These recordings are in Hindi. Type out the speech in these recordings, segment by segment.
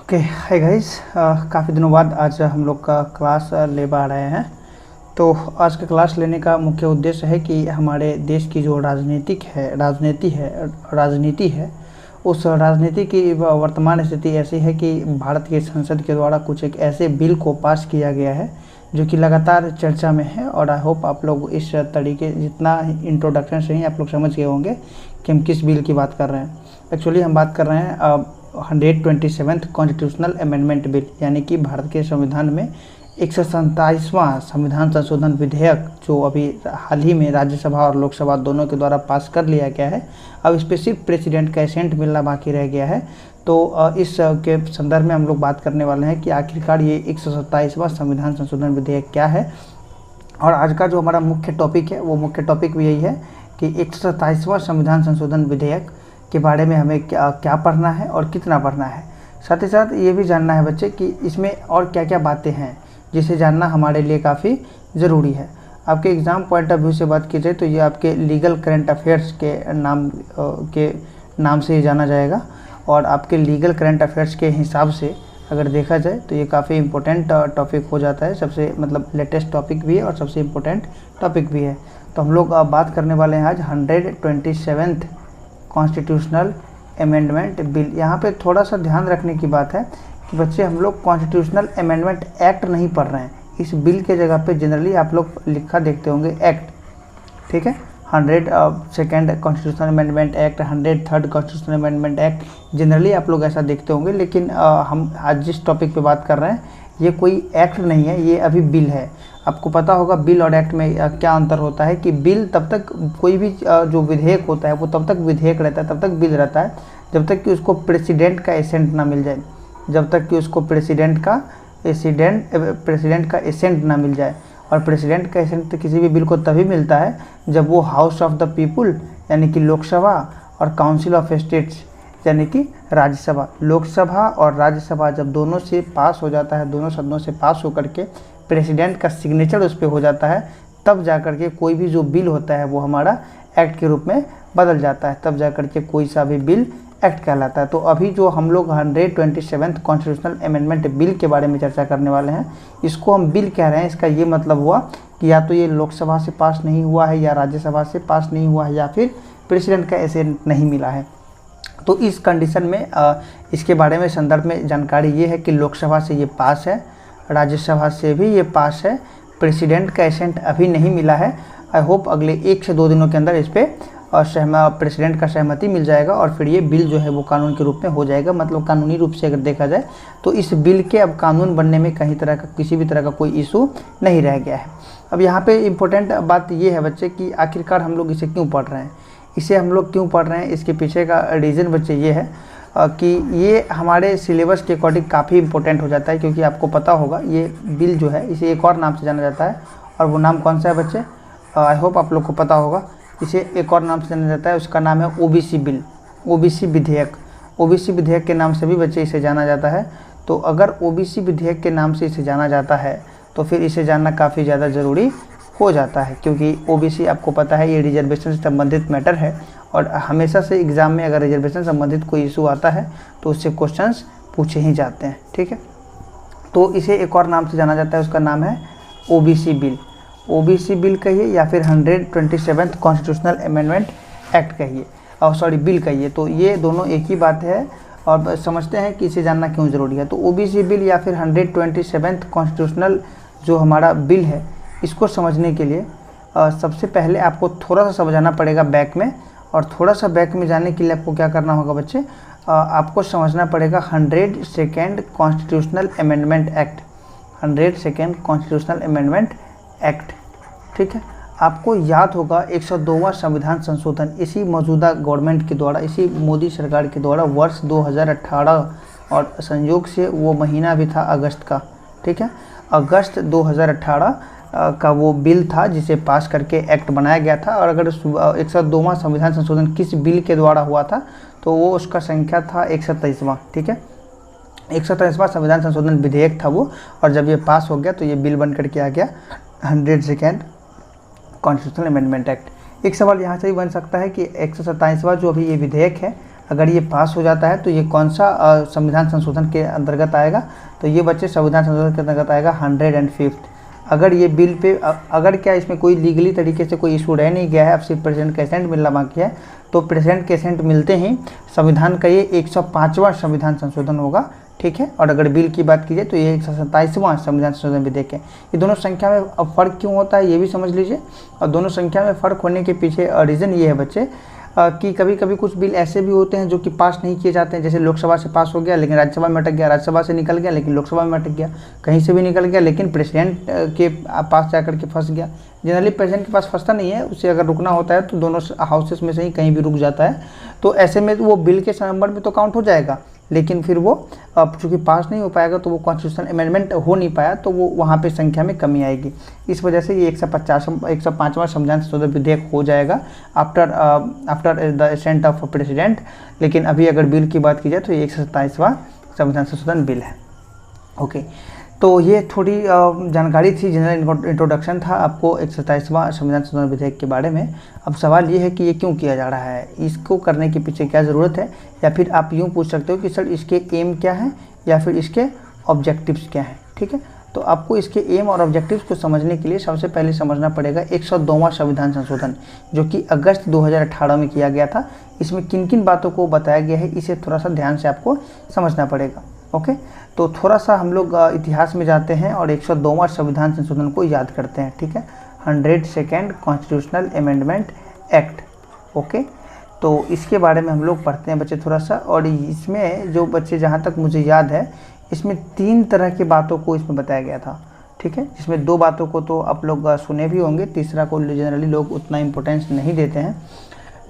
Okay hi guys. काफ़ी दिनों बाद आज हम लोग का क्लास ले पा रहे हैं। तो आज का क्लास लेने का मुख्य उद्देश्य है कि हमारे देश की जो राजनीति है उस राजनीति की वर्तमान स्थिति ऐसी है कि भारत की संसद के द्वारा कुछ एक ऐसे बिल को पास किया गया है जो कि लगातार चर्चा में है। और आई होप आप लोग इस तरीके जितना इंट्रोडक्शन से ही आप लोग समझ गए होंगे कि हम किस बिल की बात कर रहे हैं। एक्चुअली हम बात कर रहे हैं 127th कॉन्स्टिट्यूशनल अमेंडमेंट बिल, यानी कि भारत के संविधान में 127वां संविधान संशोधन विधेयक जो अभी हाल ही में राज्यसभा और लोकसभा दोनों के द्वारा पास कर लिया गया है। अब इस पर सिर्फ प्रेसिडेंट का एसेंट मिलना बाकी रह गया है। तो इस के संदर्भ में हम लोग बात करने वाले हैं कि आखिरकार ये 127वां संविधान संशोधन विधेयक क्या है। और आज का जो हमारा मुख्य टॉपिक है वो मुख्य टॉपिक भी यही है कि 127वां संविधान संशोधन विधेयक के बारे में हमें क्या पढ़ना है और कितना पढ़ना है। साथ ही साथ ये भी जानना है बच्चे कि इसमें और क्या क्या बातें हैं जिसे जानना हमारे लिए काफ़ी ज़रूरी है। आपके एग्ज़ाम पॉइंट ऑफ व्यू से बात की जाए तो ये आपके लीगल करंट अफेयर्स के नाम से ही जाना जाएगा। और आपके लीगल करंट अफेयर्स के हिसाब से अगर देखा जाए तो ये काफ़ी इम्पोर्टेंट टॉपिक हो जाता है। सबसे लेटेस्ट टॉपिक भी है और सबसे इम्पोर्टेंट टॉपिक भी है। तो हम लोग बात करने वाले हैं आज 127th कॉन्स्टिट्यूशनल अमेंडमेंट बिल। यहाँ पे थोड़ा सा ध्यान रखने की बात है कि बच्चे हम लोग कॉन्स्टिट्यूशनल अमेंडमेंट एक्ट नहीं पढ़ रहे हैं। इस बिल के जगह पे जनरली आप लोग लिखा देखते होंगे एक्ट, ठीक है। 102nd constitutional amendment act, 103rd constitutional amendment act, generally आप लोग ऐसा देखते होंगे। लेकिन हम आज जिस टॉपिक पे बात कर रहे हैं ये कोई एक्ट नहीं है, ये अभी बिल है। आपको पता होगा बिल और एक्ट में क्या अंतर होता है कि बिल तब तक कोई भी जो विधेयक होता है वो तब तक विधेयक रहता है, तब तक बिल रहता है जब तक कि उसको प्रेसिडेंट का एसेंट ना मिल जाए, जब तक कि उसको प्रेसिडेंट का एसेंट ना मिल जाए। और प्रेसिडेंट का एसेंट तो किसी भी बिल को तभी मिलता है जब वो हाउस ऑफ द पीपुल यानी कि लोकसभा और काउंसिल ऑफ स्टेट्स यानी कि राज्यसभा, लोकसभा और राज्यसभा जब दोनों से पास हो जाता है, दोनों सदनों से पास होकर के प्रेसिडेंट का सिग्नेचर उस पर हो जाता है, तब जाकर के कोई भी जो बिल होता है वो हमारा एक्ट के रूप में बदल जाता है। तब जाकर के कोई सा भी बिल एक्ट कहलाता है। तो अभी जो हम लोग 127th कॉन्स्टिट्यूशनल अमेंडमेंट बिल के बारे में चर्चा करने वाले हैं, इसको हम बिल कह रहे हैं। इसका ये मतलब हुआ कि या तो ये लोकसभा से पास नहीं हुआ है, या राज्यसभा से पास नहीं हुआ है, या फिर प्रेसिडेंट का एसेंट नहीं मिला है। तो इस कंडीशन में इसके बारे में संदर्भ में जानकारी ये है कि लोकसभा से ये पास है, राज्यसभा से भी ये पास है, प्रेसिडेंट का एसेंट अभी नहीं मिला है। आई होप अगले 1 से 2 दिनों के अंदर इस पर प्रेसिडेंट का सहमति मिल जाएगा और फिर ये बिल जो है वो कानून के रूप में हो जाएगा। मतलब कानूनी रूप से अगर देखा जाए तो इस बिल के अब कानून बनने में किसी भी तरह का कोई इशू नहीं रह गया है। अब यहाँ पे इम्पोर्टेंट बात ये है बच्चे कि आखिरकार हम लोग इसे क्यों पढ़ रहे हैं। इसे हम लोग क्यों पढ़ रहे हैं, इसके पीछे का रीज़न बच्चे ये है कि ये हमारे सिलेबस के अकॉर्डिंग काफ़ी इंपॉर्टेंट हो जाता है। क्योंकि आपको पता होगा ये बिल जो है इसे एक और नाम से जाना जाता है, और वो नाम कौन सा है बच्चे, आई होप आप लोग को पता होगा। इसे एक और नाम से जाना जाता है, उसका नाम है ओबीसी बिल, ओबीसी विधेयक। ओबीसी विधेयक के नाम से भी बच्चे इसे जाना जाता है। तो अगर ओबीसी विधेयक के नाम से इसे जाना जाता है तो फिर इसे जानना काफ़ी ज़्यादा ज़रूरी हो जाता है। क्योंकि ओबीसी आपको पता है ये रिजर्वेशन से संबंधित मैटर है, और हमेशा से एग्ज़ाम में अगर रिजर्वेशन संबंधित कोई इशू आता है तो उससे क्वेश्चंस पूछे ही जाते हैं, ठीक है। तो इसे एक और नाम से जाना जाता है, उसका नाम है ओबीसी बिल। ओबीसी बिल कहिए या फिर 127th कॉन्स्टिट्यूशनल अमेंडमेंट एक्ट कहिए, और सॉरी बिल कहिए, तो ये दोनों एक ही बात है। और समझते हैं कि इसे जानना क्यों ज़रूरी है। तो ओबीसी बिल या फिर 127th कॉन्स्टिट्यूशनल जो हमारा बिल है, इसको समझने के लिए सबसे पहले आपको थोड़ा सा समझाना पड़ेगा बैक में। और थोड़ा सा बैक में जाने के लिए आपको क्या करना होगा बच्चे, आपको समझना पड़ेगा 102nd constitutional amendment act, 102nd constitutional amendment act, ठीक है। आपको याद होगा 102वां संविधान संशोधन इसी मौजूदा गवर्नमेंट के द्वारा, इसी मोदी सरकार के द्वारा वर्ष 2018, और संयोग से वो महीना भी था अगस्त का, ठीक है। अगस्त 2018 का वो बिल था जिसे पास करके एक्ट बनाया गया था। और अगर 102वां संविधान संशोधन किस बिल के द्वारा हुआ था तो वो उसका संख्या था 127वां, ठीक है। 127वां संविधान संशोधन विधेयक था वो। और जब ये पास हो गया तो ये बिल बन करके आ गया 102nd कॉन्स्टिट्यूशनल अमेंडमेंट एक्ट। एक सवाल यहाँ से भी बन सकता है कि 127वां जो अभी ये विधेयक है अगर ये पास हो जाता है तो ये कौन सा संविधान संशोधन के अंतर्गत आएगा, तो ये बच्चे संविधान संशोधन के अंतर्गत आएगा 105। अगर ये बिल पे अगर क्या इसमें कोई लीगली तरीके से कोई इशू रह नहीं गया है, अब सिर्फ प्रेसिडेंट का एसेंट मिलना बाकी है, तो प्रेसिडेंट के एसेंट मिलते ही संविधान का ये 105वां संविधान संशोधन होगा, ठीक है। और अगर बिल की बात की जाए तो ये 127वां संविधान संशोधन विधेयक है। ये दोनों संख्या में अब फ़र्क क्यों होता है ये भी समझ लीजिए। और दोनों संख्या में फ़र्क होने के पीछे रीज़न ये है बच्चे कि कभी कभी कुछ बिल ऐसे भी होते हैं जो कि पास नहीं किए जाते हैं, जैसे लोकसभा से पास हो गया लेकिन राज्यसभा में अटक गया, राज्यसभा से निकल गया लेकिन लोकसभा में अटक गया, कहीं से भी निकल गया लेकिन प्रेसिडेंट के पास जाकर के फंस गया। जनरली प्रेसिडेंट के पास फंसता नहीं है, उसे अगर रुकना होता है तो दोनों हाउसेस में से ही कहीं भी रुक जाता है। तो ऐसे में वो बिल के नंबर में तो काउंट हो जाएगा, लेकिन फिर वो चूँकि पास नहीं हो पाएगा तो वो कॉन्स्टिट्यूशन अमेंडमेंट हो नहीं पाया, तो वो वहाँ पे संख्या में कमी आएगी। इस वजह से ये 105वां संविधान संशोधन विधेयक हो जाएगा after the ascent of president. लेकिन अभी अगर बिल की बात की जाए तो ये 127वां संविधान संशोधन बिल है। ओके, तो ये थोड़ी जानकारी थी, जनरल इंट्रोडक्शन था आपको 127वां संविधान संशोधन विधेयक के बारे में। अब सवाल ये है कि ये क्यों किया जा रहा है, इसको करने के पीछे क्या ज़रूरत है, या फिर आप यूँ पूछ सकते हो कि सर इसके एम क्या हैं या फिर इसके ऑब्जेक्टिव्स क्या हैं, ठीक है। तो आपको इसके एम और ऑब्जेक्टिव्स को समझने के लिए सबसे पहले समझना पड़ेगा 102वां संविधान संशोधन जो कि अगस्त 2018 में किया गया था। इसमें किन किन बातों को बताया गया है इसे थोड़ा सा ध्यान से आपको समझना पड़ेगा। ओके, तो थोड़ा सा हम लोग इतिहास में जाते हैं और 102वां संविधान संशोधन को याद करते हैं, ठीक है। 102nd constitutional amendment act. Okay, तो इसके बारे में हम लोग पढ़ते हैं बच्चे थोड़ा सा। और इसमें जो बच्चे जहाँ तक मुझे याद है इसमें 3 तरह की बातों को इसमें बताया गया था, ठीक है। जिसमें 2 बातों को तो आप लोग सुने भी होंगे, तीसरा को जनरली लोग उतना इम्पोर्टेंस नहीं देते हैं,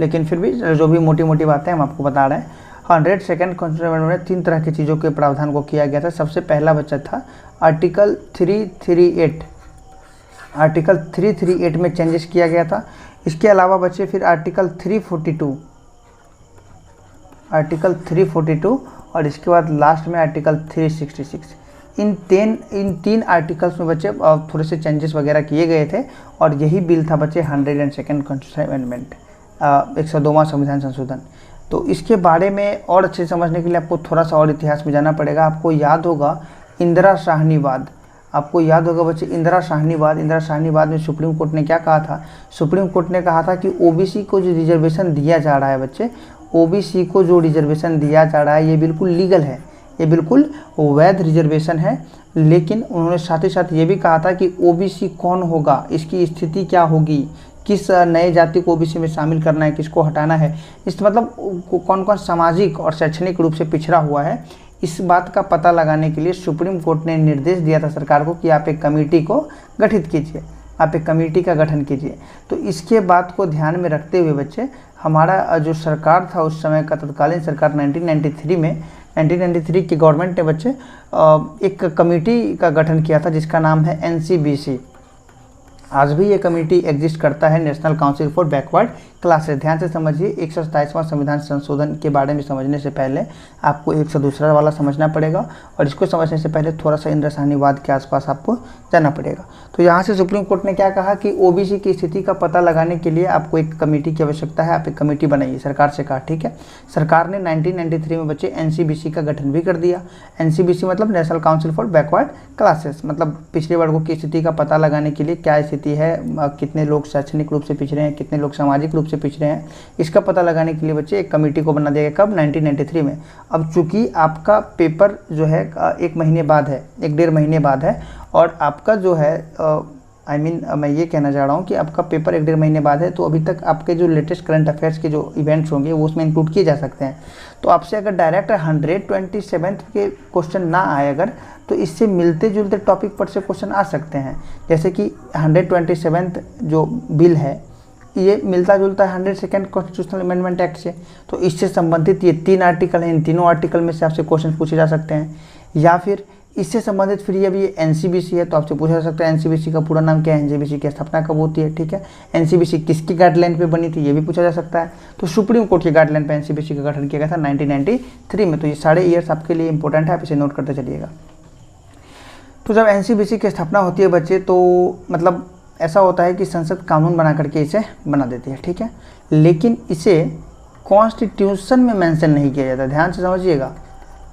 लेकिन फिर भी जो भी मोटी मोटी बातें हम आपको बता रहे हैं। 102nd कॉन्स्टिट्यूशनल अमेंडमेंट में 3 तरह की चीज़ों के प्रावधान को किया गया था। सबसे पहला बच्चा था आर्टिकल 338। आर्टिकल 338 में चेंजेस किया गया था। इसके अलावा बच्चे फिर आर्टिकल 342 और इसके बाद लास्ट में आर्टिकल 366। इन 3 आर्टिकल्स में बच्चे थोड़े से चेंजेस वगैरह किए गए थे और यही बिल था बच्चे 102nd कॉन्स्टिट्यूशनल अमेंडमेंट 102वां संविधान संशोधन। तो इसके बारे में और अच्छे समझने के लिए आपको थोड़ा सा और इतिहास में जाना पड़ेगा। आपको याद होगा इंदिरा साहनीवाद, आपको याद होगा बच्चे इंदिरा साहनीवाद में सुप्रीम कोर्ट ने क्या कहा था। सुप्रीम कोर्ट ने कहा था कि ओबीसी को जो रिजर्वेशन दिया जा रहा है बच्चे, ओबीसी को जो रिजर्वेशन दिया जा रहा है ये बिल्कुल लीगल है, ये बिल्कुल वैध रिजर्वेशन है। लेकिन उन्होंने साथ ही साथ ये भी कहा था कि ओबीसी कौन होगा, इसकी स्थिति क्या होगी, किस नए जाति को ओबीसी में शामिल करना है, किसको हटाना है, इस मतलब कौन कौन सामाजिक और शैक्षणिक रूप से पिछड़ा हुआ है, इस बात का पता लगाने के लिए सुप्रीम कोर्ट ने निर्देश दिया था सरकार को कि आप एक कमेटी को गठित कीजिए, आप एक कमेटी का गठन कीजिए। तो इसके बात को ध्यान में रखते हुए बच्चे हमारा जो सरकार था उस समय का तत्कालीन सरकार 1993 की गवर्नमेंट ने बच्चे एक कमेटी का गठन किया था जिसका नाम है एनसीबीसी। आज भी ये कमेटी एग्जिस्ट करता है, national council for backward classes. ध्यान से समझिए, 127वां संविधान संशोधन के बारे में समझने से पहले आपको 102 वाला समझना पड़ेगा और इसको समझने से पहले थोड़ा सा इंदिरा साहनीवाद के आसपास आपको जाना पड़ेगा। तो यहाँ से सुप्रीम कोर्ट ने क्या कहा कि ओबीसी की स्थिति का पता लगाने के लिए आपको एक कमेटी की आवश्यकता है, आप एक कमेटी बनाइए, सरकार से कहा, ठीक है। सरकार ने 1993 में बच्चे एनसीबीसी का गठन भी कर दिया। एनसीबीसी मतलब national council for backward classes, मतलब पिछड़े वर्गों की स्थिति का पता लगाने के लिए क्या स्थिति है, कितने लोग शैक्षणिक रूप से पिछड़े हैं, कितने लोग सामाजिक रूप से पिछड़े हैं, इसका पता लगाने के लिए बच्चे एक कमेटी को बना दिया गया। कब? 1993 में। अब चूंकि आपका पेपर जो है 1 महीने बाद है, 1-1.5 महीने बाद है और आपका जो है मैं ये कहना चाह रहा हूँ कि आपका पेपर 1-1.5 महीने बाद है, तो अभी तक आपके जो लेटेस्ट करंट अफेयर्स के जो इवेंट्स होंगे वो उसमें इंक्लूड किए जा सकते हैं। तो आपसे अगर डायरेक्ट 127 के क्वेश्चन ना आए अगर, तो इससे मिलते जुलते टॉपिक पर से क्वेश्चन आ सकते हैं। जैसे कि 127 जो बिल है ये मिलता जुलता है 102nd कॉन्स्टिट्यूशनल अमेंडमेंट एक्ट से, तो इससे संबंधित ये 3 आर्टिकल हैं, इन तीनों आर्टिकल में से आपसे क्वेश्चन पूछे जा सकते हैं। या फिर इससे संबंधित फिर ये भी एनसीबीसी है तो आपसे पूछा जा सकता है एनसीबीसी का पूरा नाम क्या है, एनसीबीसी की स्थापना कब होती है, ठीक है। एनसीबीसी किसकी गाइडलाइन पे बनी थी ये भी पूछा जा सकता है। तो सुप्रीम कोर्ट की गाइडलाइन पे एनसीबीसी का गठन किया गया था 1993 में। तो ये सारे ईयर्स आपके लिए इंपॉर्टेंट है, आप इसे नोट करते चलिएगा। तो जब एनसीबीसी की स्थापना होती है बच्चे, तो मतलब ऐसा होता है कि संसद कानून बना करके इसे बना देती है, ठीक है। लेकिन इसे कॉन्स्टिट्यूशन में मेंशन नहीं किया जाता। ध्यान से समझिएगा,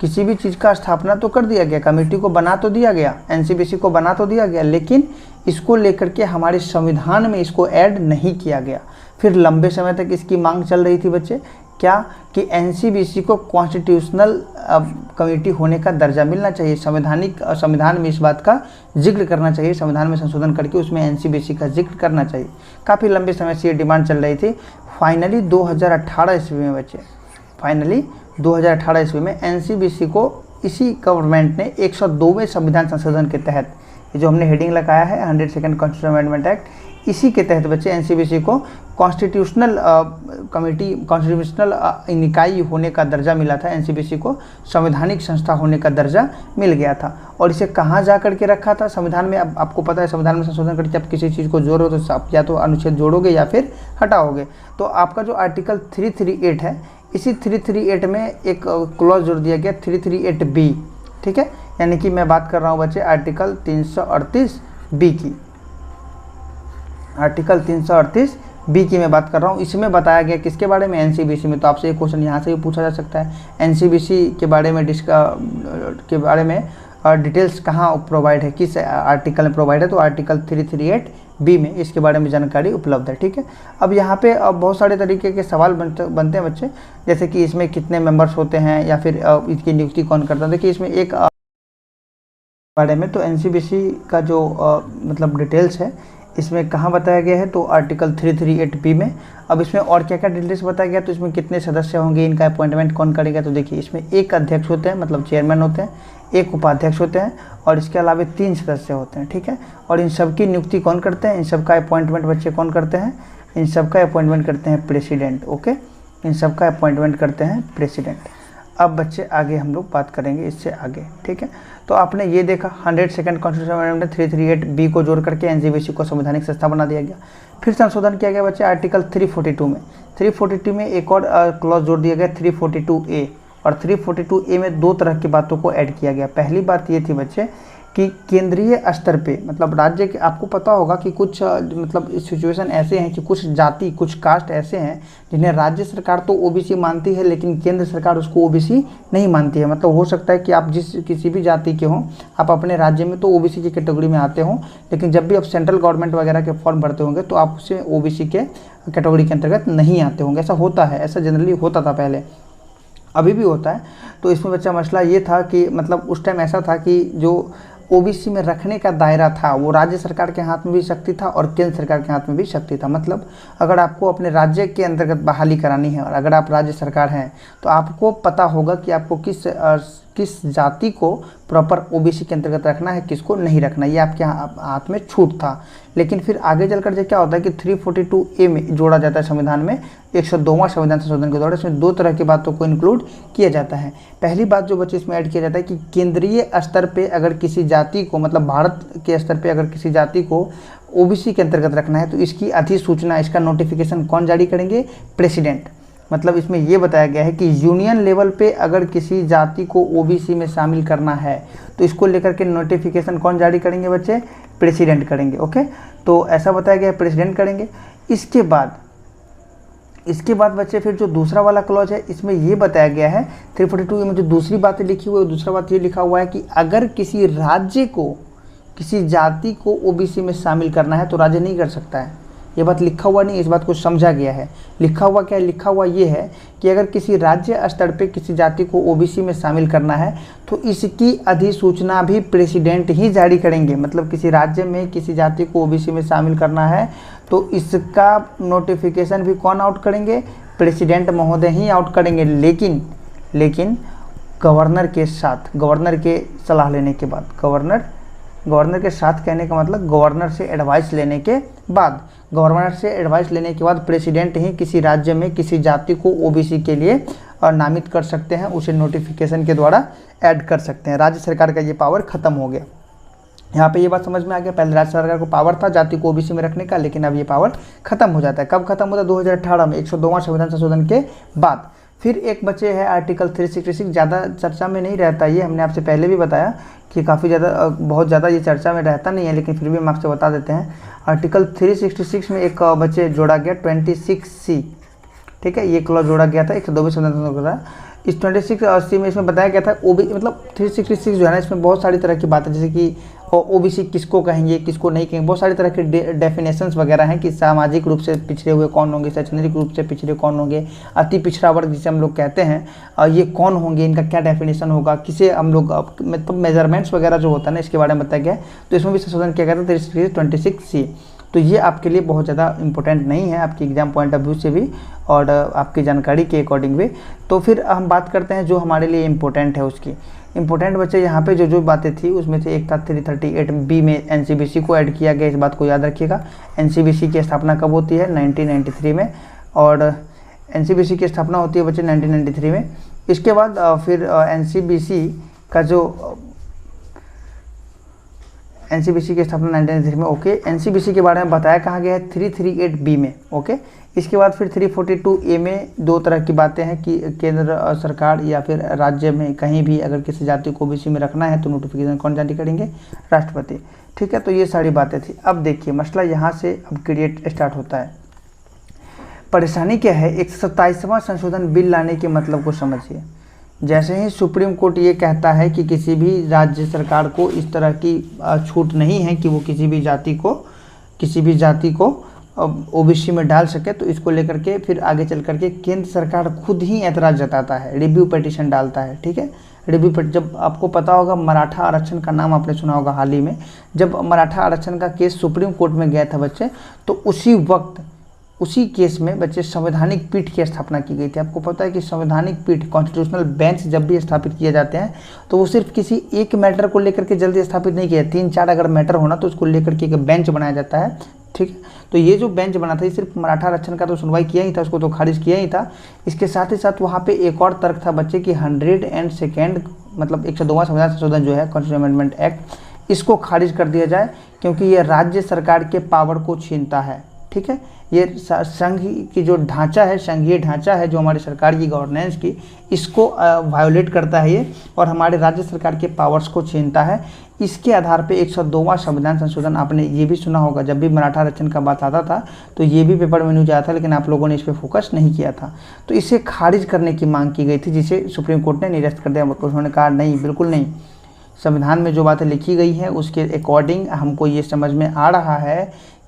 किसी भी चीज़ का स्थापना तो कर दिया गया, कमेटी को बना तो दिया गया, एनसीबीसी को बना तो दिया गया, लेकिन इसको लेकर के हमारे संविधान में इसको ऐड नहीं किया गया। फिर लंबे समय तक इसकी मांग चल रही थी बच्चे, क्या कि एनसीबीसी को कॉन्स्टिट्यूशनल कमेटी होने का दर्जा मिलना चाहिए। संविधान में इस बात का जिक्र करना चाहिए, संविधान में संशोधन करके उसमें एनसीबीसी का जिक्र करना चाहिए। काफ़ी लंबे समय से ये डिमांड चल रही थी। फाइनली 2018 ईस्वी में बच्चे, फाइनली 2018 ईस्वी में एनसीबीसी को इसी गवर्नमेंट ने 102वें संविधान संशोधन के तहत, ये जो हमने हेडिंग लगाया है 102nd कॉन्स्टिट्यूशन अमेंडमेंट एक्ट, इसी के तहत बच्चे एनसीबीसी को कॉन्स्टिट्यूशनल कमेटी, कॉन्स्टिट्यूशनल निकाय होने का दर्जा मिला था। एनसीबीसी को संवैधानिक संस्था होने का दर्जा मिल गया था। और इसे कहाँ जा करके रखा था संविधान में? अब आपको पता है संविधान में संशोधन करके जब किसी चीज़ को जोड़ो तो आप या तो अनुच्छेद जोड़ोगे या फिर हटाओगे। तो आपका जो आर्टिकल 338 है, इसी 338 में एक क्लॉज जोड़ दिया गया 338B, ठीक है। यानी कि मैं बात कर रहा हूँ बच्चे आर्टिकल 338B की, आर्टिकल 338B की मैं बात कर रहा हूँ। इसमें बताया गया किसके बारे में? एनसीबीसी में। तो आपसे एक क्वेश्चन यहाँ से भी पूछा जा सकता है, एनसीबीसी के बारे में डिटेल्स कहाँ प्रोवाइड है, किस आर्टिकल में प्रोवाइड है? तो आर्टिकल 338B में इसके बारे में जानकारी उपलब्ध है, ठीक है। अब यहाँ पे बहुत सारे तरीके के सवाल बनते हैं बच्चे, जैसे कि इसमें कितने मेंबर्स होते हैं या फिर इसकी नियुक्ति कौन करता है। देखिए इसमें एक बारे में, तो एनसीबीसी का जो मतलब डिटेल्स है इसमें कहाँ बताया गया है? तो आर्टिकल 338B में। अब इसमें और क्या क्या डिटेल्स बताया गया, तो इसमें कितने सदस्य होंगे, इनका अपॉइंटमेंट कौन करेगा? तो देखिए इसमें एक अध्यक्ष होते हैं, मतलब चेयरमैन होते हैं, एक उपाध्यक्ष होते हैं और इसके अलावा 3 सदस्य होते हैं, ठीक है। और इन सब की नियुक्ति कौन करते हैं? इन सब का अपॉइंटमेंट बच्चे कौन करते हैं? इन सब का अपॉइंटमेंट करते हैं प्रेसिडेंट, ओके। इन सब का अपॉइंटमेंट करते हैं प्रेसिडेंट। अब बच्चे आगे हम लोग बात करेंगे इससे आगे, ठीक है। तो आपने ये देखा 102nd कॉन्स्टिट्यूशन अमेंडमेंट 338B को जोड़ करके एनसीबीसी को संवैधानिक संस्था बना दिया गया। फिर संशोधन किया गया बच्चे आर्टिकल 342 में। 342 में एक और क्लॉज जोड़ दिया गया 342A, और 342A में 2 तरह की बातों को ऐड किया गया। पहली बात ये थी बच्चे कि केंद्रीय स्तर पे, मतलब राज्य के, आपको पता होगा कि कुछ मतलब सिचुएशन ऐसे हैं कि कुछ जाति, कुछ कास्ट ऐसे हैं जिन्हें राज्य सरकार तो ओबीसी मानती है लेकिन केंद्र सरकार उसको ओबीसी नहीं मानती है। मतलब हो सकता है कि आप किसी भी जाति के हों, आप अपने राज्य में तो ओबीसी की कैटेगरी में आते हों, लेकिन जब भी आप सेंट्रल गवर्नमेंट वगैरह के फॉर्म भरते होंगे तो आप उससे ओबीसी के कैटेगरी के अंतर्गत नहीं आते होंगे। ऐसा होता है, ऐसा जनरली होता था पहले, अभी भी होता है। तो इसमें बच्चा मसला ये था कि मतलब उस टाइम ऐसा था कि जो ओबीसी में रखने का दायरा था वो राज्य सरकार के हाथ में भी शक्ति था और केंद्र सरकार के हाथ में भी शक्ति था। मतलब अगर आपको अपने राज्य के अंतर्गत बहाली करानी है और अगर आप राज्य सरकार हैं तो आपको पता होगा कि आपको किस जाति को प्रॉपर ओबीसी के अंतर्गत रखना है, किसको नहीं रखना, ये आपके हाथ में छूट था। लेकिन फिर आगे चलकर जो क्या होता है कि 342A में जोड़ा जाता है संविधान में, 102वां संविधान संशोधन के दौरान इसमें 2 तरह की बातों को इंक्लूड किया जाता है। पहली बात जो बच्चे इसमें ऐड किया जाता है कि केंद्रीय स्तर पे अगर किसी जाति को, मतलब भारत के स्तर पे अगर किसी जाति को ओबीसी के अंतर्गत रखना है तो इसकी अधिसूचना, इसका नोटिफिकेशन कौन जारी करेंगे? प्रेसिडेंट। मतलब इसमें यह बताया गया है कि यूनियन लेवल पे अगर किसी जाति को ओबीसी में शामिल करना है तो इसको लेकर के नोटिफिकेशन कौन जारी करेंगे बच्चे? प्रेसिडेंट करेंगे, ओके। तो ऐसा बताया गया है, प्रेसिडेंट करेंगे। इसके बाद बच्चे फिर जो दूसरा वाला क्लॉज है इसमें ये बताया गया है 342 में जो दूसरी बातें लिखी हुई है, दूसरा बात ये लिखा हुआ है कि अगर किसी राज्य को, किसी जाति को ओबीसी में शामिल करना है तो राज्य नहीं कर सकता है। ये बात लिखा हुआ नहीं, इस बात को समझा गया है। लिखा हुआ क्या है? लिखा हुआ ये है कि अगर किसी राज्य स्तर पे किसी जाति को ओबीसी में शामिल करना है तो इसकी अधिसूचना भी प्रेसिडेंट ही जारी करेंगे। मतलब किसी राज्य में किसी जाति को ओबीसी में शामिल करना है तो इसका नोटिफिकेशन भी कौन आउट करेंगे? प्रेसिडेंट महोदय ही आउट करेंगे, लेकिन गवर्नर के साथ, गवर्नर के सलाह लेने के बाद, गवर्नर के साथ कहने का मतलब गवर्नर से एडवाइस लेने के बाद, गवर्नर से एडवाइस लेने के बाद प्रेसिडेंट ही किसी राज्य में किसी जाति को ओबीसी के लिए नामित कर सकते हैं, उसे नोटिफिकेशन के द्वारा ऐड कर सकते हैं। राज्य सरकार का ये पावर खत्म हो गया। यहाँ पे ये बात समझ में आ गया, पहले राज्य सरकार को पावर था जाति को ओबीसी में रखने का, लेकिन अब ये पावर खत्म हो जाता है। कब खत्म होता है? 2018 में 102वां संविधान संशोधन के बाद। फिर एक बचे है आर्टिकल 366, ज़्यादा चर्चा में नहीं रहता, ये हमने आपसे पहले भी बताया कि बहुत ज़्यादा ये चर्चा में रहता नहीं है, लेकिन फिर भी हम आपसे बता देते हैं। आर्टिकल 366 में एक बच्चे जोड़ा गया 26C, ठीक है, ये क्लॉज जोड़ा गया था 102वें संविधान संशोधन के द्वारा। इस 2680 में इसमें बताया गया था ओबीसी मतलब 366 जो है ना, इसमें बहुत सारी तरह की बातें, जैसे कि ओबीसी किसको कहेंगे किसको नहीं कहेंगे, बहुत सारी तरह के डेफिनेशंस वगैरह हैं कि सामाजिक रूप से पिछड़े हुए कौन होंगे, शैक्षणिक रूप से पिछड़े कौन होंगे, अति पिछड़ा वर्ग जिसे हम लोग कहते हैं ये कौन होंगे, इनका क्या डेफिनेशन होगा, किसे हम लोग मतलब मेजरमेंट्स वगैरह जो होता है ना, इसके बारे में बताया गया है। तो इसमें भी संशोधन किया गया था 26C। तो ये आपके लिए बहुत ज़्यादा इंपॉर्टेंट नहीं है आपकी एग्जाम पॉइंट ऑफ व्यू से भी और आपकी जानकारी के अकॉर्डिंग भी। तो फिर हम बात करते हैं जो हमारे लिए इम्पोर्टेंट है उसकी। इंपॉर्टेंट बच्चे यहाँ पे जो बातें थी उसमें से एक था 338B में एनसीबीसी को ऐड किया गया, इस बात को याद रखिएगा। एनसीबीसी की स्थापना कब होती है? 1993 में, और एनसीबीसी की स्थापना होती है बच्चे 1993 में। इसके बाद फिर एनसीबीसी का जो एनसीबीसी की स्थापना 1993 में, ओके। एनसीबीसी के बारे में बताया कहाँ गया है? 338B में, ओके। इसके बाद फिर 342A में दो तरह की बातें हैं कि केंद्र सरकार या फिर राज्य में कहीं भी अगर किसी जाति को ओबीसी में रखना है तो नोटिफिकेशन कौन जारी करेंगे? राष्ट्रपति, ठीक है। तो ये सारी बातें थी। अब देखिए मसला यहाँ से अब क्रिएट स्टार्ट होता है। परेशानी क्या है? 127वां संशोधन बिल लाने के मतलब को समझिए। जैसे ही सुप्रीम कोर्ट ये कहता है कि किसी भी राज्य सरकार को इस तरह की छूट नहीं है कि वो किसी भी जाति को ओबीसी में डाल सके, तो इसको लेकर के फिर आगे चल करके केंद्र सरकार खुद ही ऐतराज़ जताता है, रिव्यू पिटीशन डालता है, ठीक है। जब आपको पता होगा मराठा आरक्षण का नाम आपने सुना होगा, हाल ही में जब मराठा आरक्षण का केस सुप्रीम कोर्ट में गया था बच्चे, तो उसी केस में बच्चे संवैधानिक पीठ की स्थापना की गई थी। आपको पता है कि संवैधानिक पीठ, कॉन्स्टिट्यूशनल बेंच जब भी स्थापित किए जाते हैं तो वो सिर्फ किसी एक मैटर को लेकर के जल्दी स्थापित नहीं किया, 3-4 अगर मैटर होना तो उसको लेकर के एक बेंच बनाया जाता है, ठीक है। तो ये जो बेंच बना था ये सिर्फ मराठा आरक्षण का तो सुनवाई किया ही था, उसको तो खारिज किया ही था। इसके साथ ही साथ वहाँ पे एक और तर्क था बच्चे की 102nd मतलब 102वां संविधान संशोधन जो है कॉन्स्टिट्यूशन अमेंडमेंट एक्ट, इसको खारिज कर दिया जाए क्योंकि ये राज्य सरकार के पावर को छीनता है, ठीक है। ये संघ की जो ढांचा है, संघीय ढांचा है जो हमारी सरकार की गवर्नेंस की, इसको वायोलेट करता है ये और हमारे राज्य सरकार के पावर्स को छीनता है। इसके आधार पे 102वां संविधान संशोधन, आपने ये भी सुना होगा जब भी मराठा आरक्षण का बात आता था तो ये भी पेपर में न्यूज आया था, लेकिन आप लोगों ने इस पर फोकस नहीं किया था। तो इसे खारिज करने की मांग की गई थी जिसे सुप्रीम कोर्ट ने निरस्त कर दिया। उन्होंने कहा नहीं, बिल्कुल नहीं, संविधान में जो बातें लिखी गई हैं उसके अकॉर्डिंग हमको ये समझ में आ रहा है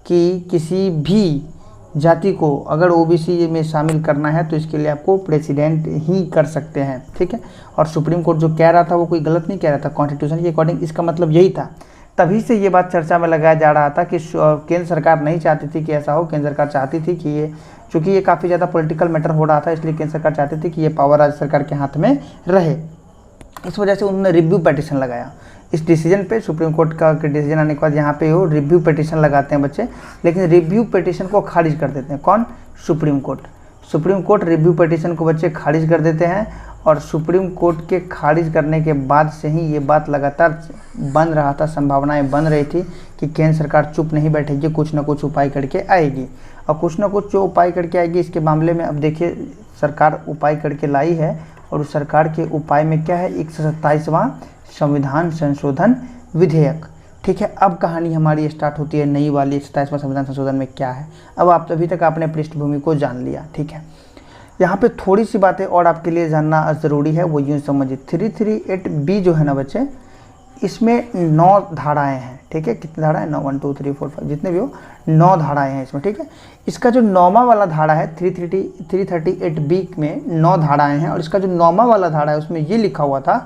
कि किसी भी जाति को अगर ओबीसी में शामिल करना है तो इसके लिए आपको प्रेसिडेंट ही कर सकते हैं, ठीक है। और सुप्रीम कोर्ट जो कह रहा था वो कोई गलत नहीं कह रहा था, कॉन्स्टिट्यूशन के अकॉर्डिंग इसका मतलब यही था। तभी से ये बात चर्चा में लगाया जा रहा था कि केंद्र सरकार नहीं चाहती थी कि ऐसा हो। केंद्र सरकार चाहती थी कि ये, चूँकि ये काफ़ी ज़्यादा पॉलिटिकल मैटर हो रहा था, इसलिए केंद्र सरकार चाहती थी कि ये पावर राज्य सरकार के हाथ में रहे। इस वजह से उन्होंने रिव्यू पिटीशन लगाया। इस डिसीजन पे, सुप्रीम कोर्ट का डिसीजन आने के बाद यहाँ पे वो रिव्यू पिटीशन लगाते हैं बच्चे, लेकिन रिव्यू पिटीशन को खारिज कर देते हैं। कौन? सुप्रीम कोर्ट रिव्यू पिटीशन को बच्चे खारिज कर देते हैं। और सुप्रीम कोर्ट के खारिज करने के बाद से ही ये बात लगातार बन रहा था, संभावनाएं बन रही थी कि केंद्र सरकार चुप नहीं बैठेगी, कुछ ना कुछ उपाय करके आएगी। और कुछ ना कुछ जो उपाय करके आएगी इसके मामले में अब देखिए सरकार उपाय करके लाई है। और उस सरकार के उपाय में क्या है? 127वां संविधान संशोधन विधेयक, ठीक है। अब कहानी हमारी स्टार्ट होती है नई वाली। 27वां संविधान संशोधन में क्या है? अब आप अभी तक आपने पृष्ठभूमि को जान लिया, ठीक है। यहाँ पे थोड़ी सी बातें और आपके लिए जानना ज़रूरी है, वो यूँ समझिए। 338B जो है ना बच्चे, इसमें 9 धाराएं हैं, ठीक है। कितनी धाराएं? 9, 1, 2, 3, 4, 5 जितने भी हो, 9 धाराएं हैं इसमें, ठीक है। इसका जो 9वां वाला धारा है 338B में 9 धाराएं हैं। और इसका जो 9वां वाला धारा है उसमें ये लिखा हुआ था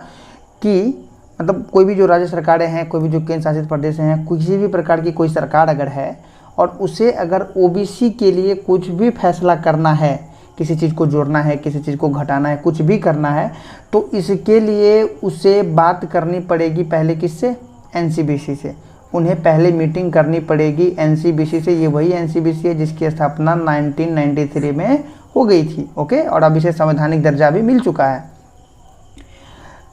कि मतलब कोई भी जो राज्य सरकारें हैं, कोई भी जो केंद्र शासित प्रदेश हैं, किसी भी प्रकार की कोई सरकार अगर है और उसे अगर ओबीसी के लिए कुछ भी फैसला करना है, किसी चीज़ को जोड़ना है, किसी चीज़ को घटाना है, कुछ भी करना है, तो इसके लिए उसे बात करनी पड़ेगी पहले किससे? एनसीबीसी से। उन्हें पहले मीटिंग करनी पड़ेगी एनसीबीसी से। ये वही एनसीबीसी है जिसकी स्थापना 1993 में हो गई थी, ओके। और अब इसे संवैधानिक दर्जा भी मिल चुका है।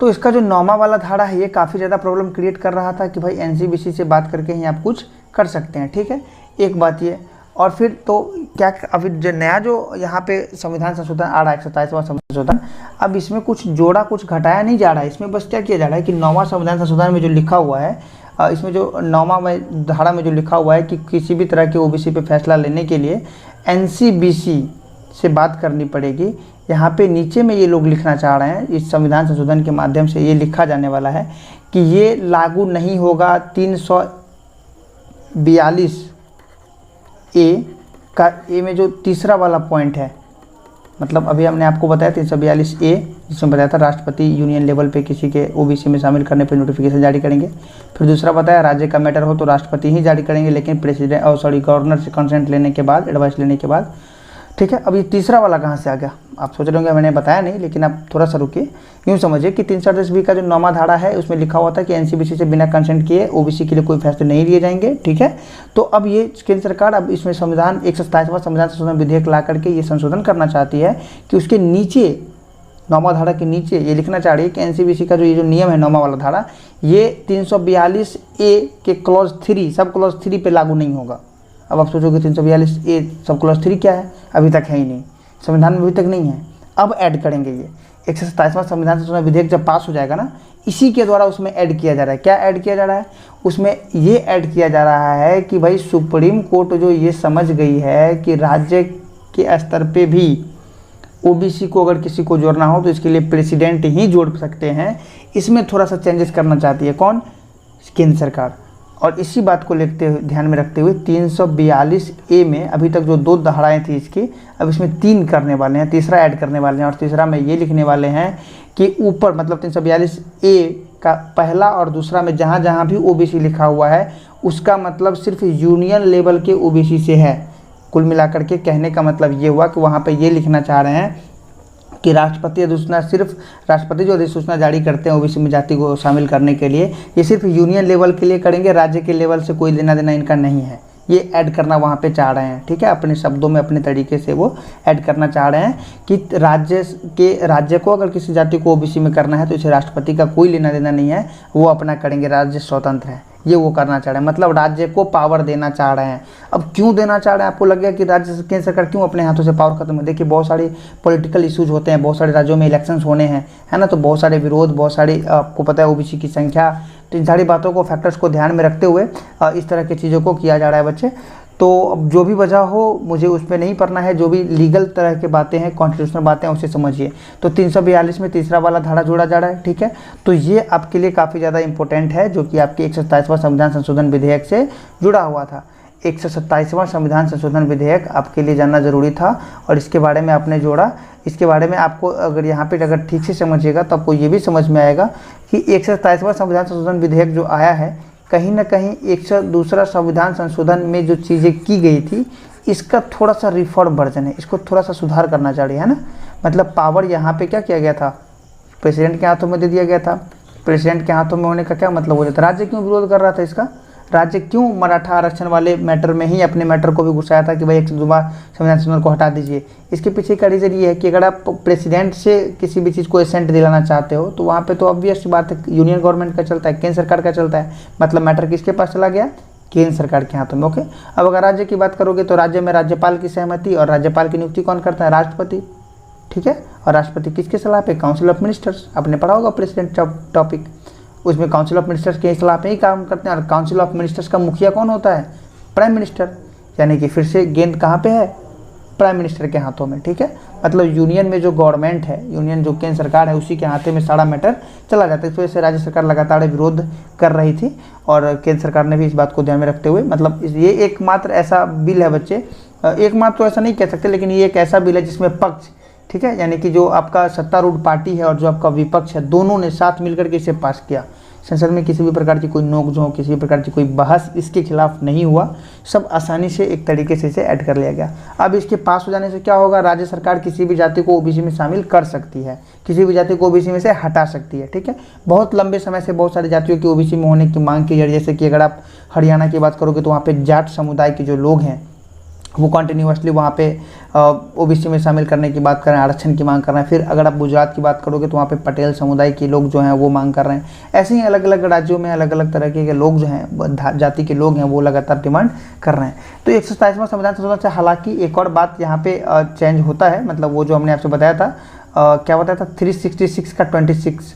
तो इसका जो 9वां वाला धारा है ये काफ़ी ज़्यादा प्रॉब्लम क्रिएट कर रहा था कि भाई एनसीबीसी से बात करके ही आप कुछ कर सकते हैं, ठीक है। एक बात ये, और फिर तो क्या अभी जो नया जो यहाँ पे संविधान संशोधन आ रहा है 127वां संशोधन, अब इसमें कुछ जोड़ा कुछ घटाया नहीं जा रहा है। इसमें बस क्या किया जा रहा है कि 9वां संविधान संशोधन में जो लिखा हुआ है, इसमें जो 9वां धारा में जो लिखा हुआ है कि किसी भी तरह के ओबीसी पे फैसला लेने के लिए एनसीबीसी से बात करनी पड़ेगी। यहाँ पे नीचे में ये लोग लिखना चाह रहे हैं, इस संविधान संशोधन के माध्यम से ये लिखा जाने वाला है कि ये लागू नहीं होगा 342 ए का, ए में जो तीसरा वाला पॉइंट है, मतलब अभी हमने आपको बताया 342 ए, जिसमें बताया था राष्ट्रपति यूनियन लेवल पे किसी के ओबीसी में शामिल करने पर नोटिफिकेशन जारी करेंगे। फिर दूसरा बताया राज्य का मैटर हो तो राष्ट्रपति ही जारी करेंगे, लेकिन गवर्नर से कंसेंट लेने के बाद, एडवाइस लेने के बाद। ठीक है, अब ये तीसरा वाला कहाँ से आ गया? आप सोच रहे होंगे मैंने बताया नहीं, लेकिन आप थोड़ा सा रुकिए। यूँ समझिए कि 338 का जो 9वां धारा है उसमें लिखा हुआ था कि एनसीपीसी से बिना कंसेंट किए ओबीसी के लिए कोई फैसले नहीं लिए जाएंगे। ठीक है, तो अब ये केंद्र सरकार अब इसमें संविधान 127वां संविधान संशोधन विधेयक ला करके ये संशोधन करना चाहती है कि उसके नीचे 9वां धारा के नीचे ये लिखना चाह रही है कि एनसीपीसी का जो ये जो नियम है 9वां वाला धारा, ये 342 ए के क्लॉज 3 सब क्लॉज 3 पे लागू नहीं होगा। अब आप सोचोगे 342 ए सब क्लॉज 3 क्या है? अभी तक है ही नहीं, संविधान में अभी तक नहीं है, अब ऐड करेंगे। ये 127वां संविधान संशोधन विधेयक जब पास हो जाएगा ना, इसी के द्वारा उसमें ऐड किया जा रहा है। क्या ऐड किया जा रहा है? उसमें ये ऐड किया जा रहा है कि भाई सुप्रीम कोर्ट जो ये समझ गई है कि राज्य के स्तर पे भी ओबीसी को अगर किसी को जोड़ना हो तो इसके लिए प्रेसिडेंट ही जोड़ सकते हैं, इसमें थोड़ा सा चेंजेस करना चाहती है। कौन? केंद्र सरकार। और इसी बात को लेते हुए, ध्यान में रखते हुए 342 ए में अभी तक जो 2 धाराएं थी इसकी, अब इसमें 3 करने वाले हैं, तीसरा ऐड करने वाले हैं। और तीसरा में ये लिखने वाले हैं कि ऊपर मतलब 342 ए का पहला और दूसरा में जहाँ जहाँ भी ओबीसी लिखा हुआ है उसका मतलब सिर्फ यूनियन लेवल के ओबीसी से है। कुल मिलाकर के कहने का मतलब ये हुआ कि वहाँ पे ये लिखना चाह रहे हैं कि राष्ट्रपति अधिसूचना, सिर्फ राष्ट्रपति जो अधिसूचना जारी करते हैं ओबीसी में जाति को शामिल करने के लिए, ये सिर्फ यूनियन लेवल के लिए करेंगे, राज्य के लेवल से कोई लेना देना इनका नहीं है। ये ऐड करना वहाँ पे चाह रहे हैं। ठीक है, अपने शब्दों में अपने तरीके से वो ऐड करना चाह रहे हैं कि राज्य को अगर किसी जाति को ओबीसी में करना है तो इसे राष्ट्रपति का कोई लेना देना नहीं है, वो अपना करेंगे, राज्य स्वतंत्र है। ये वो करना चाह रहे हैं, मतलब राज्य को पावर देना चाह रहे हैं। अब क्यों देना चाह रहे हैं? आपको लगेगा कि राज्य केंद्र सरकार क्यों अपने हाथों से पावर खत्म है? देखिए, बहुत सारे पॉलिटिकल इश्यूज होते हैं, बहुत सारे राज्यों में इलेक्शंस होने हैं, है ना, तो बहुत सारे विरोध, बहुत सारी आपको पता है ओबीसी की संख्या, तो इन सारी बातों को, फैक्टर्स को ध्यान में रखते हुए इस तरह की चीज़ों को किया जा रहा है बच्चे। तो अब जो भी वजह हो मुझे उस पर नहीं पढ़ना है, जो भी लीगल तरह के बातें हैं, कॉन्स्टिट्यूशनल बातें हैं, उसे समझिए। तो 342 में तीसरा वाला धारा जोड़ा जा रहा है। ठीक है, तो ये आपके लिए काफ़ी ज़्यादा इंपॉर्टेंट है, जो कि आपके 127वां संविधान संशोधन विधेयक से जुड़ा हुआ था। 127वां संविधान संशोधन विधेयक आपके लिए जानना जरूरी था और इसके बारे में आपने जोड़ा। इसके बारे में आपको अगर यहाँ पे अगर ठीक से समझिएगा तो आपको ये भी समझ में आएगा कि 127वां संविधान संशोधन विधेयक जो आया है, कहीं ना कहीं 102 संविधान संशोधन में जो चीज़ें की गई थी इसका थोड़ा सा रिफॉर्म वर्जन है, इसको थोड़ा सा सुधार करना चाह रही है ना। मतलब पावर यहाँ पे क्या किया गया था? प्रेसिडेंट के हाथों में दे दिया गया था। प्रेसिडेंट के हाथों में होने का क्या मतलब हो जाता? राज्य क्यों विरोध कर रहा था इसका? राज्य क्यों मराठा आरक्षण वाले मैटर में ही अपने मैटर को भी घुसाया था कि भाई 102वां संविधान संशोधन को हटा दीजिए? इसके पीछे का रीज़न ये है कि अगर आप प्रेसिडेंट से किसी भी चीज़ को एसेंट दिलाना चाहते हो तो वहाँ पे तो ऑब्वियस बात है, यूनियन गवर्नमेंट का चलता है, केंद्र सरकार का चलता है, मतलब मैटर किसके पास चला गया? केंद्र सरकार के हाथों में। ओके, अब अगर राज्य की बात करोगे तो राज्य में राज्यपाल की सहमति, और राज्यपाल की नियुक्ति कौन करता है? राष्ट्रपति। ठीक है, और राष्ट्रपति किसके सलाह पे? Council of ministers. आपने पढ़ा होगा प्रेसिडेंट टॉपिक, उसमें काउंसिल ऑफ मिनिस्टर्स के सलाह पे ही काम करते हैं। और काउंसिल ऑफ मिनिस्टर्स का मुखिया कौन होता है? Prime minister. यानी कि फिर से गेंद कहाँ पे है? प्राइम मिनिस्टर के हाथों में। ठीक है, मतलब यूनियन में जो गवर्नमेंट है, यूनियन जो केंद्र सरकार है, उसी के हाथे में सारा मैटर चला जाता है। इस वजह से राज्य सरकार लगातार विरोध कर रही थी और केंद्र सरकार ने भी इस बात को ध्यान में रखते हुए, मतलब ये एकमात्र ऐसा बिल है बच्चे, एकमात्र तो ऐसा नहीं कह सकते, लेकिन ये एक ऐसा बिल है जिसमें पक्ष, ठीक है, यानी कि जो आपका सत्तारूढ़ पार्टी है और जो आपका विपक्ष है, दोनों ने साथ मिलकर के इसे पास किया। संसद में किसी भी प्रकार की कोई नोकझोंक, किसी भी प्रकार की कोई बहस इसके खिलाफ नहीं हुआ, सब आसानी से एक तरीके से इसे ऐड कर लिया गया। अब इसके पास हो जाने से क्या होगा? राज्य सरकार किसी भी जाति को ओबीसी में शामिल कर सकती है, किसी भी जाति को ओबीसी में से हटा सकती है। ठीक है, बहुत लंबे समय से बहुत सारी जातियों की ओबीसी में होने की मांग की जा रही है। जैसे कि अगर आप हरियाणा की बात करोगे तो वहाँ पे जाट समुदाय के जो लोग हैं वो कंटिन्यूसली वहाँ पे ओबीसी में शामिल करने की बात कर रहे हैं, आरक्षण की मांग कर रहे हैं। फिर अगर आप गुजरात की बात करोगे तो वहाँ पे पटेल समुदाय के लोग जो हैं वो मांग कर रहे हैं। ऐसे ही अलग अलग राज्यों में अलग अलग तरह के लोग जो हैं, जाति के लोग हैं, वो लगातार डिमांड कर रहे हैं। तो 127वां संविधान संशोधन से हालांकि एक और बात यहाँ पे चेंज होता है, मतलब वो जो हमने आपसे बताया था, क्या बताया था, 366 का 26,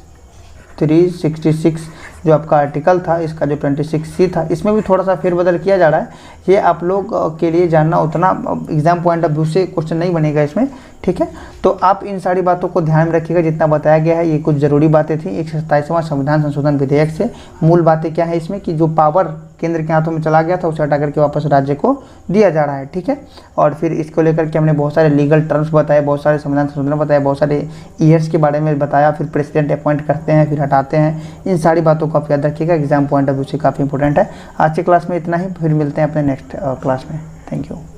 366 जो आपका आर्टिकल था इसका जो 26C था, इसमें भी थोड़ा सा फेरबदल किया जा रहा है। ये आप लोग के लिए जानना उतना एग्जाम पॉइंट ऑफ व्यू से क्वेश्चन नहीं बनेगा इसमें, ठीक है। तो आप इन सारी बातों को ध्यान में रखिएगा जितना बताया गया है। ये कुछ ज़रूरी बातें थी 127वां संविधान संशोधन विधेयक से। मूल बातें क्या है इसमें कि जो पावर केंद्र के हाथों में चला गया था उसे हटा करके वापस राज्य को दिया जा रहा है, ठीक है। और फिर इसको लेकर के हमने बहुत सारे लीगल टर्म्स बताए, बहुत सारे संविधान संशोधन बताए, बहुत सारे ईयर्स के बारे में बताया, फिर प्रेसिडेंट अपॉइंट करते हैं फिर हटाते हैं। इन सारी बातों को आप याद रखिएगा, एग्जाम पॉइंट ऑफ व्यू से काफ़ी इंपॉर्टेंट है। आज के क्लास में इतना ही, फिर मिलते हैं अपने नेक्स्ट क्लास में। Thank you.